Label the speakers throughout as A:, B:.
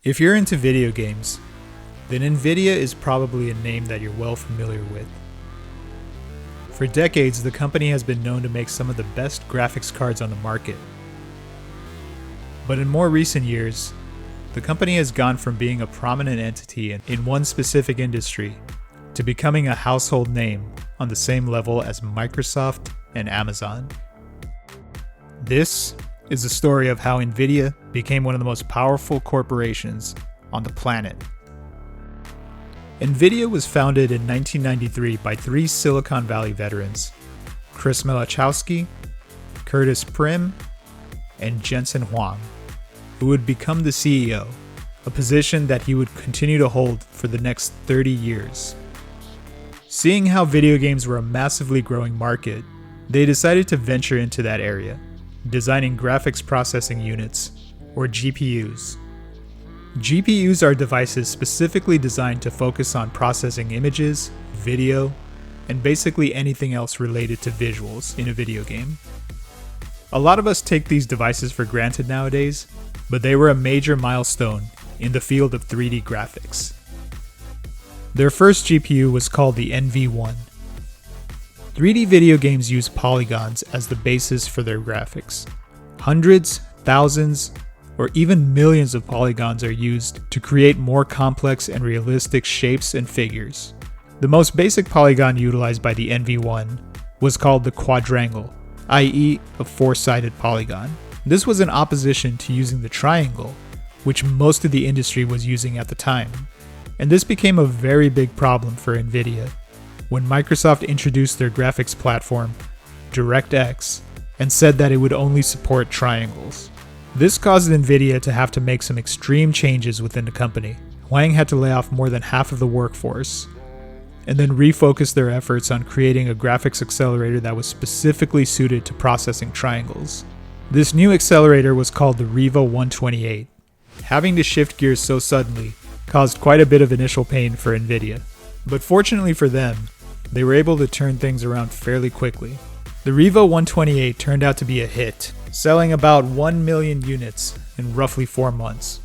A: If you're into video games, then Nvidia is probably a name that you're well familiar with. For decades, the company has been known to make some of the best graphics cards on the market. But in more recent years, the company has gone from being a prominent entity in one specific industry to becoming a household name on the same level as Microsoft and Amazon. This is the story of how Nvidia became one of the most powerful corporations on the planet. Nvidia was founded in 1993 by three Silicon Valley veterans, Chris Malachowski, Curtis Prim, and Jensen Huang, who would become the CEO, a position that he would continue to hold for the next 30 years. Seeing how video games were a massively growing market, they decided to venture into that area, designing graphics processing units, or GPUs. GPUs are devices specifically designed to focus on processing images, video, and basically anything else related to visuals in a video game. A lot of us take these devices for granted nowadays, but they were a major milestone in the field of 3D graphics. Their first GPU was called the NV1. 3D video games use polygons as the basis for their graphics. Hundreds, thousands, or even millions of polygons are used to create more complex and realistic shapes and figures. The most basic polygon utilized by the NV1 was called the quadrangle, i.e. a four-sided polygon. This was in opposition to using the triangle, which most of the industry was using at the time. And this became a very big problem for Nvidia when Microsoft introduced their graphics platform, DirectX, and said that it would only support triangles. This caused Nvidia to have to make some extreme changes within the company. Huang had to lay off more than half of the workforce, and then refocus their efforts on creating a graphics accelerator that was specifically suited to processing triangles. This new accelerator was called the Riva 128. Having to shift gears so suddenly caused quite a bit of initial pain for Nvidia. But fortunately for them, they were able to turn things around fairly quickly. The Riva 128 turned out to be a hit, selling about 1 million units in roughly 4 months.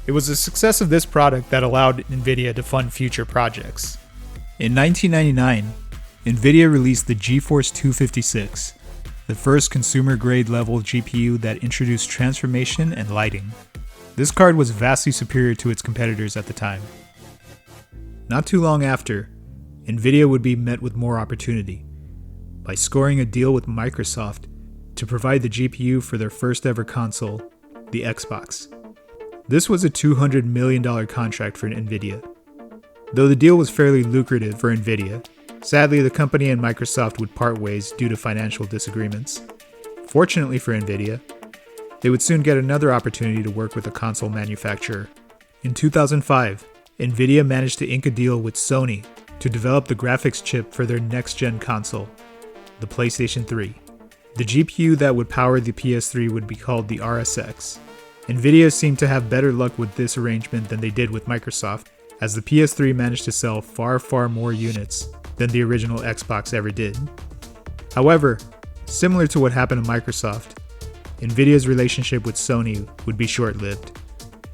A: It was the success of this product that allowed Nvidia to fund future projects. In 1999, Nvidia released the GeForce 256, the first consumer-grade level GPU that introduced transformation and lighting. This card was vastly superior to its competitors at the time. Not too long after, Nvidia would be met with more opportunity by scoring a deal with Microsoft to provide the GPU for their first ever console, the Xbox. This was a $200 million contract for Nvidia. Though the deal was fairly lucrative for Nvidia, sadly the company and Microsoft would part ways due to financial disagreements. Fortunately for Nvidia, they would soon get another opportunity to work with a console manufacturer. In 2005, Nvidia managed to ink a deal with Sony to develop the graphics chip for their next-gen console, the PlayStation 3. The GPU that would power the PS3 would be called the RSX. Nvidia seemed to have better luck with this arrangement than they did with Microsoft, as the PS3 managed to sell far more units than the original Xbox ever did. However, similar to what happened to Microsoft, Nvidia's relationship with Sony would be short-lived,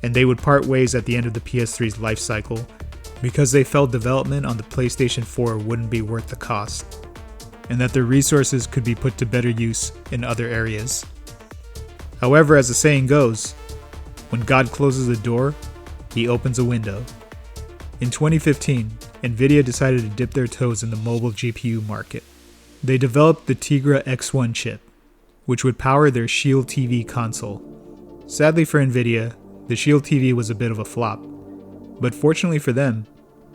A: and they would part ways at the end of the PS3's life cycle because they felt development on the PlayStation 4 wouldn't be worth the cost, and that their resources could be put to better use in other areas. However, as the saying goes, when God closes a door, he opens a window. In 2015, Nvidia decided to dip their toes in the mobile GPU market. They developed the Tegra X1 chip, which would power their Shield TV console. Sadly for Nvidia, the Shield TV was a bit of a flop, but fortunately for them,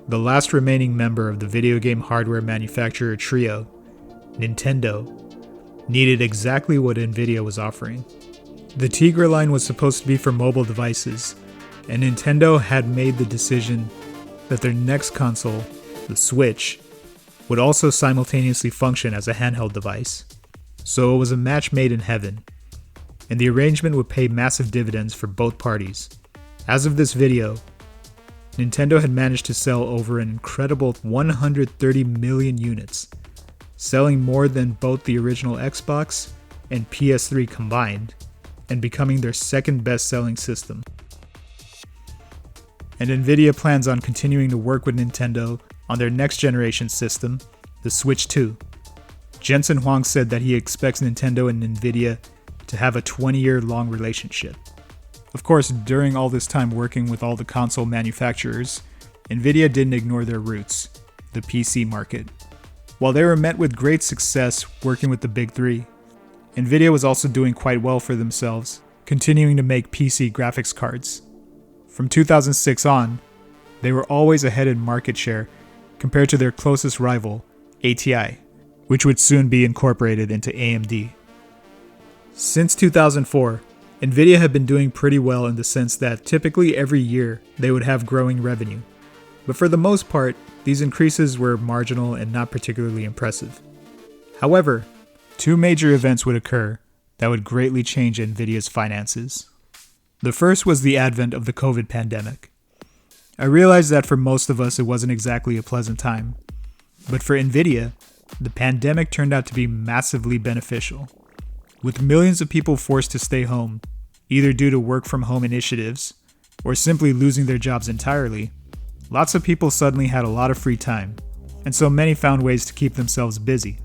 A: the last remaining member of the video game hardware manufacturer trio, Nintendo, needed exactly what Nvidia was offering. The Tegra line was supposed to be for mobile devices, and Nintendo had made the decision that their next console, the Switch, would also simultaneously function as a handheld device. So it was a match made in heaven, and the arrangement would pay massive dividends for both parties. As of this video, Nintendo had managed to sell over an incredible 130 million units, selling more than both the original Xbox and PS3 combined, and becoming their second best-selling system. and Nvidia plans on continuing to work with Nintendo on their next generation system, the Switch 2. Jensen Huang said that he expects Nintendo and Nvidia to have a 20-year-long relationship. Of course, during all this time working with all the console manufacturers, Nvidia didn't ignore their roots, the PC market. While they were met with great success working with the big three, Nvidia was also doing quite well for themselves, continuing to make PC graphics cards. From 2006 on, they were always ahead in market share compared to their closest rival, ATI, which would soon be incorporated into AMD. Since 2004, Nvidia had been doing pretty well in the sense that typically every year they would have growing revenue. But for the most part, these increases were marginal and not particularly impressive. However, two major events would occur that would greatly change Nvidia's finances. The first was the advent of the COVID pandemic. I realized that for most of us it wasn't exactly a pleasant time, but for Nvidia, the pandemic turned out to be massively beneficial. With millions of people forced to stay home, either due to work from home initiatives or simply losing their jobs entirely, lots of people suddenly had a lot of free time, and so many found ways to keep themselves busy.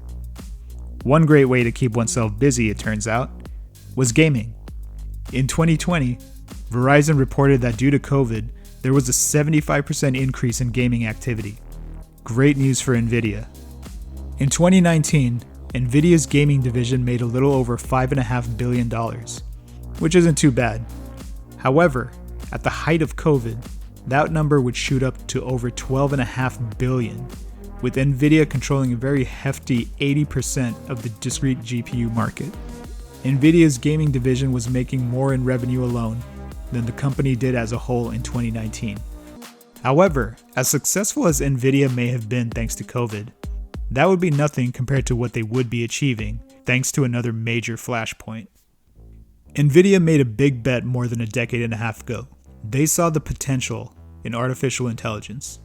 A: One great way to keep oneself busy, it turns out, was gaming. In 2020, Verizon reported that due to COVID, there was a 75% increase in gaming activity. Great news for Nvidia. In 2019, Nvidia's gaming division made a little over $5.5 billion, which isn't too bad. However, at the height of COVID, that number would shoot up to over $12.5 billion, with Nvidia controlling a very hefty 80% of the discrete GPU market. Nvidia's gaming division was making more in revenue alone than the company did as a whole in 2019. However, as successful as Nvidia may have been thanks to COVID, that would be nothing compared to what they would be achieving thanks to another major flashpoint. Nvidia made a big bet more than a decade and a half ago. They saw the potential in artificial intelligence.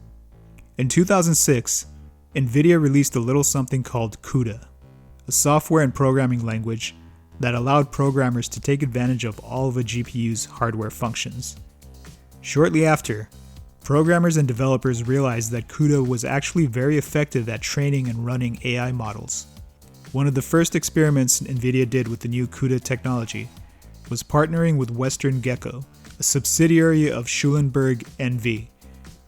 A: In 2006, Nvidia released a little something called CUDA, a software and programming language that allowed programmers to take advantage of all of a GPU's hardware functions. Shortly after, programmers and developers realized that CUDA was actually very effective at training and running AI models. One of the first experiments Nvidia did with the new CUDA technology was partnering with Western Gecko, a subsidiary of Schulenburg NV,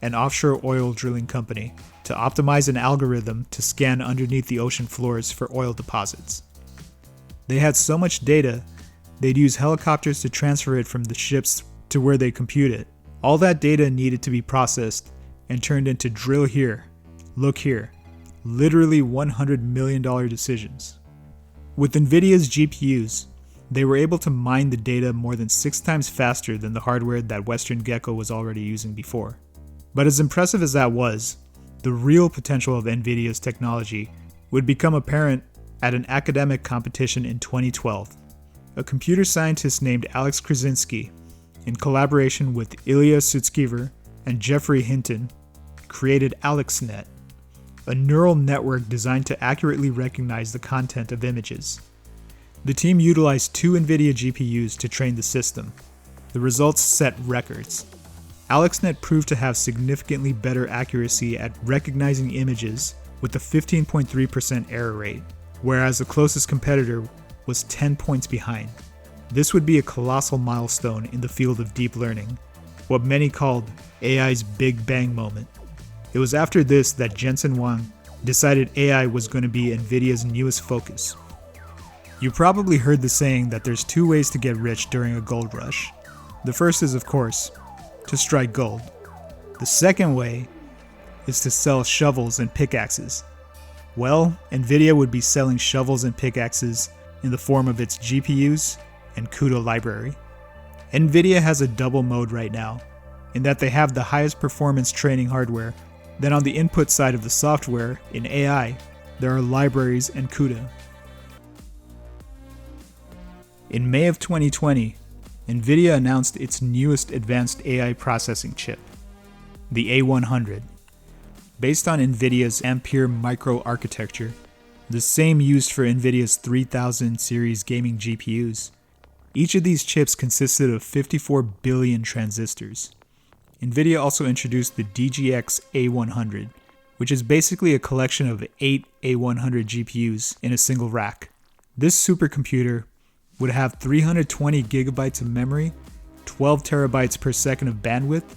A: an offshore oil drilling company, to optimize an algorithm to scan underneath the ocean floors for oil deposits. They had so much data, they'd use helicopters to transfer it from the ships to where they compute it. All that data needed to be processed and turned into drill here, look here, literally $100 million decisions. With Nvidia's GPUs, they were able to mine the data more than 6 times faster than the hardware that Western Gecko was already using before. But as impressive as that was, the real potential of Nvidia's technology would become apparent at an academic competition in 2012. A computer scientist named Alex Krasinski, in collaboration with Ilya Sutskever and Jeffrey Hinton, created AlexNet, a neural network designed to accurately recognize the content of images. The team utilized 2 Nvidia GPUs to train the system. The results set records. AlexNet proved to have significantly better accuracy at recognizing images with a 15.3% error rate, whereas the closest competitor was 10 points behind. This would be a colossal milestone in the field of deep learning, what many called AI's Big Bang moment. It was after this that Jensen Huang decided AI was going to be Nvidia's newest focus. You probably heard the saying that there's 2 ways to get rich during a gold rush. The first is, of course, to strike gold. The second way is to sell shovels and pickaxes. Well, Nvidia would be selling shovels and pickaxes in the form of its GPUs and CUDA library. Nvidia has a double mode right now, in that they have the highest performance training hardware. Then on the input side of the software, in AI, there are libraries and CUDA. In May of 2020, Nvidia announced its newest advanced AI processing chip, the A100. Based on Nvidia's Ampere microarchitecture, the same used for Nvidia's 3000 series gaming GPUs. Each of these chips consisted of 54 billion transistors. Nvidia also introduced the DGX A100, which is basically a collection of 8 A100 GPUs in a single rack. This supercomputer would have 320 gigabytes of memory, 12 terabytes per second of bandwidth,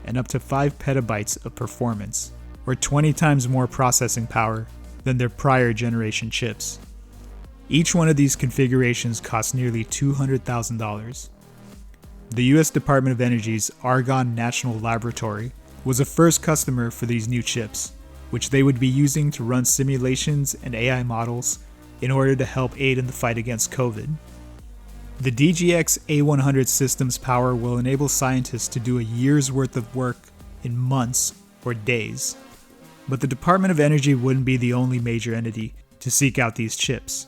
A: and up to 5 petabytes of performance, or 20 times more processing power than their prior generation chips. Each one of these configurations costs nearly $200,000. The US Department of Energy's Argonne National Laboratory was a first customer for these new chips, which they would be using to run simulations and AI models in order to help aid in the fight against COVID. The DGX A100 system's power will enable scientists to do a year's worth of work in months or days. But the Department of Energy wouldn't be the only major entity to seek out these chips.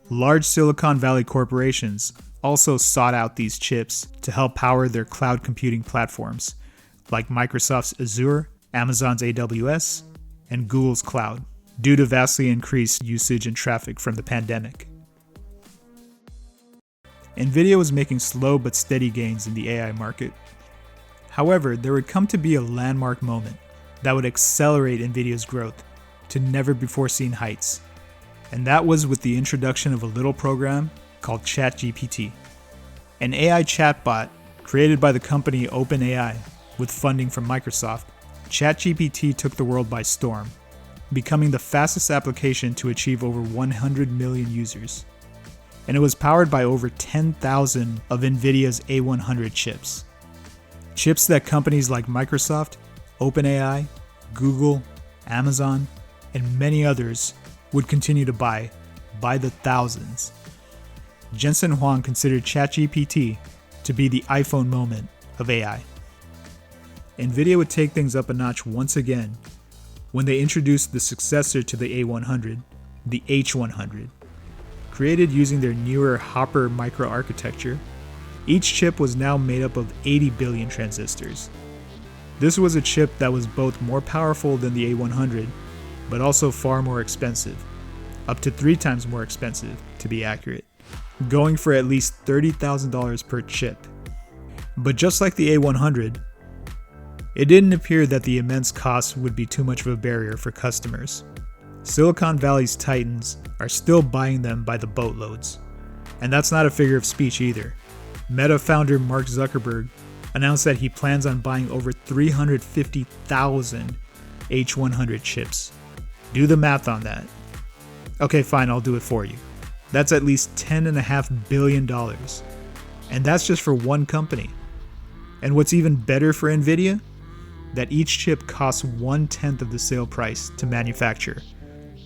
A: Large Silicon Valley corporations also sought out these chips to help power their cloud computing platforms, like Microsoft's Azure, Amazon's AWS, and Google's Cloud, due to vastly increased usage and traffic from the pandemic. Nvidia was making slow but steady gains in the AI market. However, there would come to be a landmark moment that would accelerate Nvidia's growth to never-before-seen heights, and that was with the introduction of a little program called ChatGPT, an AI chatbot created by the company OpenAI with funding from Microsoft. ChatGPT took the world by storm, becoming the fastest application to achieve over 100 million users. And it was powered by over 10,000 of Nvidia's A100 chips. Chips that companies like Microsoft, OpenAI, Google, Amazon, and many others would continue to buy by the thousands. Jensen Huang considered ChatGPT to be the iPhone moment of AI. Nvidia would take things up a notch once again when they introduced the successor to the A100, the H100. Created using their newer Hopper microarchitecture, each chip was now made up of 80 billion transistors. This was a chip that was both more powerful than the A100, but also far more expensive, up to 3 times more expensive to be accurate, going for at least $30,000 per chip. But just like the A100, it didn't appear that the immense cost would be too much of a barrier for customers. Silicon Valley's titans are still buying them by the boatloads. And that's not a figure of speech either. Meta founder Mark Zuckerberg announced that he plans on buying over 350,000 H100 chips. Do the math on that. Okay, fine, I'll do it for you. That's at least $10.5 billion. And that's just for one company. And what's even better for Nvidia? That each chip costs 1/10 of the sale price to manufacture.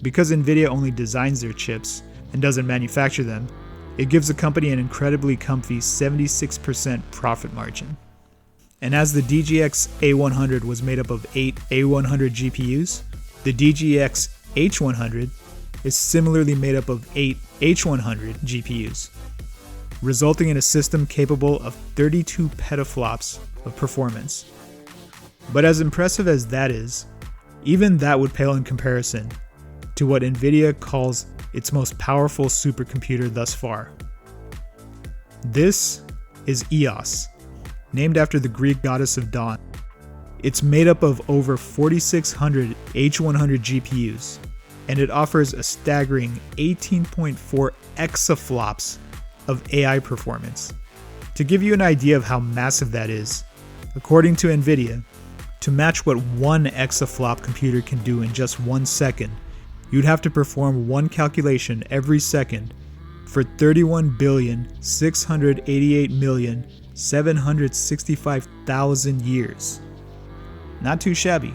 A: Because Nvidia only designs their chips and doesn't manufacture them, it gives the company an incredibly comfy 76% profit margin. And as the DGX A100 was made up of 8 A100 GPUs, the DGX H100 is similarly made up of 8 H100 GPUs, resulting in a system capable of 32 petaflops of performance. But as impressive as that is, even that would pale in comparison to what Nvidia calls its most powerful supercomputer thus far. This is EOS, named after the Greek goddess of dawn. It's made up of over 4,600 H100 GPUs, and it offers a staggering 18.4 exaflops of AI performance. To give you an idea of how massive that is, according to Nvidia, to match what one exaflop computer can do in just 1 second, you'd have to perform one calculation every second for 31,688,765,000 years. Not too shabby.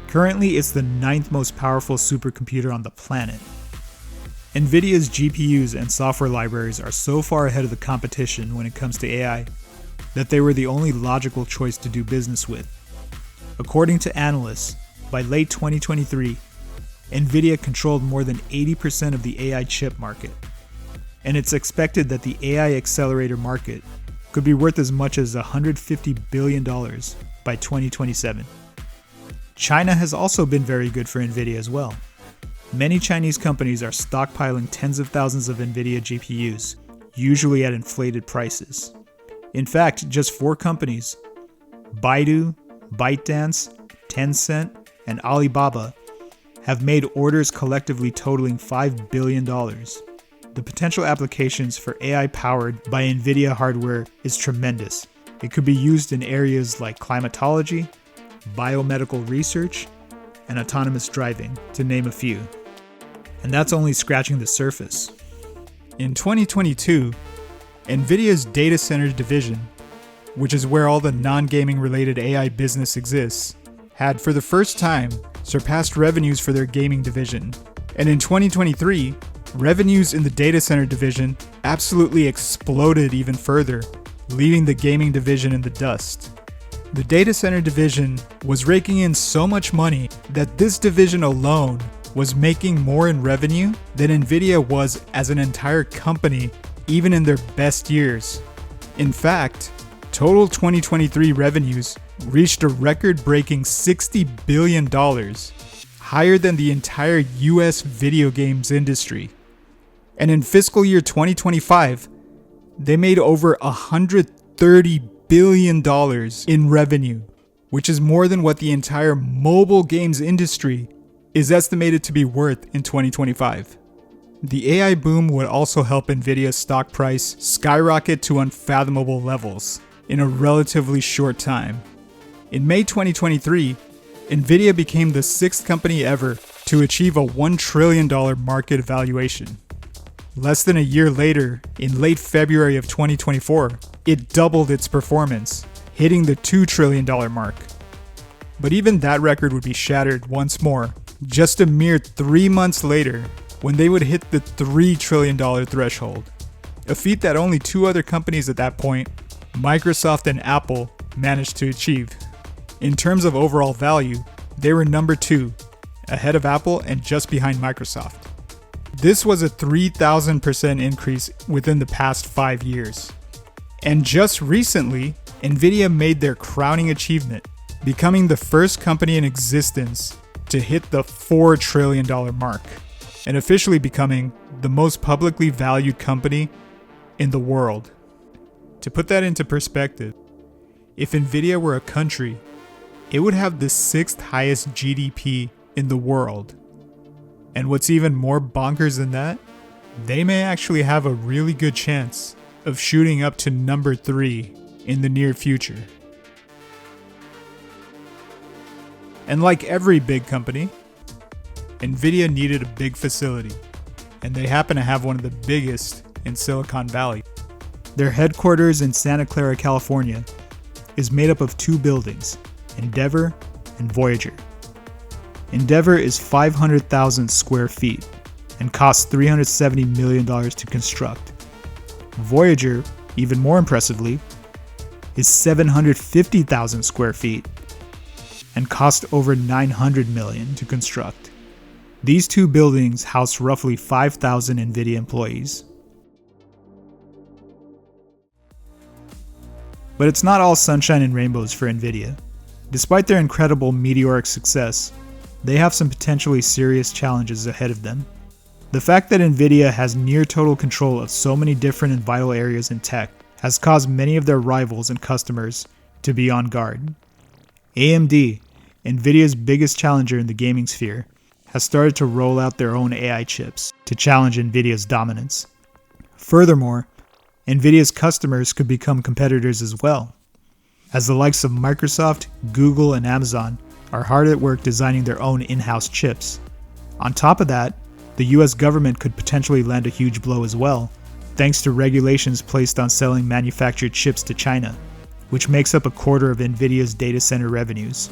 A: Currently, it's the 9th most powerful supercomputer on the planet. Nvidia's GPUs and software libraries are so far ahead of the competition when it comes to AI that they were the only logical choice to do business with. According to analysts, by late 2023, Nvidia controlled more than 80% of the AI chip market, and it's expected that the AI accelerator market could be worth as much as $150 billion by 2027. China has also been very good for Nvidia as well. Many Chinese companies are stockpiling tens of thousands of Nvidia GPUs, usually at inflated prices. In fact, just 4 companies, Baidu, ByteDance, Tencent, and Alibaba have made orders collectively totaling $5 billion. The potential applications for AI powered by Nvidia hardware is tremendous. It could be used in areas like climatology, biomedical research, and autonomous driving, to name a few. And that's only scratching the surface. In 2022, Nvidia's data center division, which is where all the non-gaming related AI business exists, had for the first time surpassed revenues for their gaming division. And in 2023, revenues in the data center division absolutely exploded even further, leaving the gaming division in the dust. The data center division was raking in so much money that this division alone was making more in revenue than Nvidia was as an entire company, even in their best years. In fact, total 2023 revenues reached a record-breaking $60 billion, higher than the entire US video games industry. And in fiscal year 2025, they made over $130 billion in revenue, which is more than what the entire mobile games industry is estimated to be worth in 2025. The AI boom would also help Nvidia's stock price skyrocket to unfathomable levels in a relatively short time. In May 2023, Nvidia became the 6th company ever to achieve a $1 trillion market valuation. Less than a year later, in late February of 2024, it doubled its performance, hitting the $2 trillion mark. But even that record would be shattered once more, just a mere 3 months later, when they would hit the $3 trillion threshold. A feat that only 2 other companies at that point, Microsoft and Apple, managed to achieve. In terms of overall value, they were number 2, ahead of Apple and just behind Microsoft. This was a 3,000% increase within the past 5 years. And just recently, Nvidia made their crowning achievement, becoming the first company in existence to hit the $4 trillion mark, and officially becoming the most publicly valued company in the world. To put that into perspective, if Nvidia were a country, it would have the 6th highest GDP in the world. And what's even more bonkers than that, they may actually have a really good chance of shooting up to number 3 in the near future. And like every big company, Nvidia needed a big facility, and they happen to have one of the biggest in Silicon Valley. Their headquarters in Santa Clara, California, is made up of 2 buildings, Endeavor and Voyager. Endeavor is 500,000 square feet and costs $370 million to construct. Voyager, even more impressively, is 750,000 square feet and cost over $900 million to construct. These 2 buildings house roughly 5,000 Nvidia employees. But it's not all sunshine and rainbows for Nvidia. Despite their incredible meteoric success, they have some potentially serious challenges ahead of them. The fact that Nvidia has near total control of so many different and vital areas in tech has caused many of their rivals and customers to be on guard. AMD, Nvidia's biggest challenger in the gaming sphere, has started to roll out their own AI chips to challenge Nvidia's dominance. Furthermore, Nvidia's customers could become competitors as well, as the likes of Microsoft, Google, and Amazon are hard at work designing their own in-house chips. On top of that, the US government could potentially land a huge blow as well, thanks to regulations placed on selling manufactured chips to China, which makes up a quarter of Nvidia's data center revenues.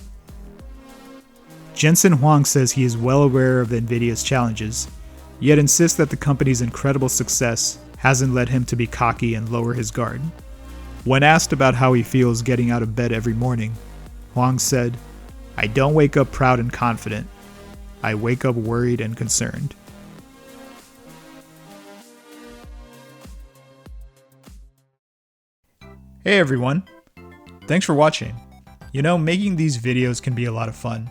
A: Jensen Huang says he is well aware of Nvidia's challenges, yet insists that the company's incredible success hasn't led him to be cocky and lower his guard. When asked about how he feels getting out of bed every morning, Huang said, "I don't wake up proud and confident. I wake up worried and concerned." Hey everyone! Thanks for watching. You know, making these videos can be a lot of fun.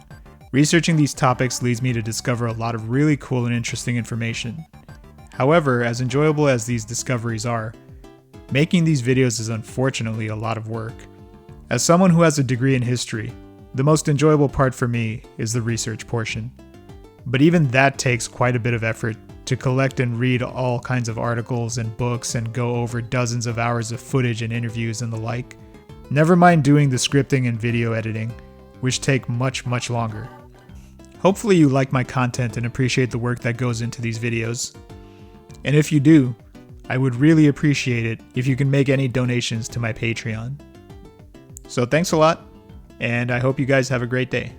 A: Researching these topics leads me to discover a lot of really cool and interesting information. However, as enjoyable as these discoveries are, making these videos is unfortunately a lot of work. As someone who has a degree in history, the most enjoyable part for me is the research portion. But even that takes quite a bit of effort to collect and read all kinds of articles and books and go over dozens of hours of footage and interviews and the like. Never mind doing the scripting and video editing, which take much, much longer. Hopefully you like my content and appreciate the work that goes into these videos. And if you do, I would really appreciate it if you can make any donations to my Patreon. So thanks a lot, and I hope you guys have a great day.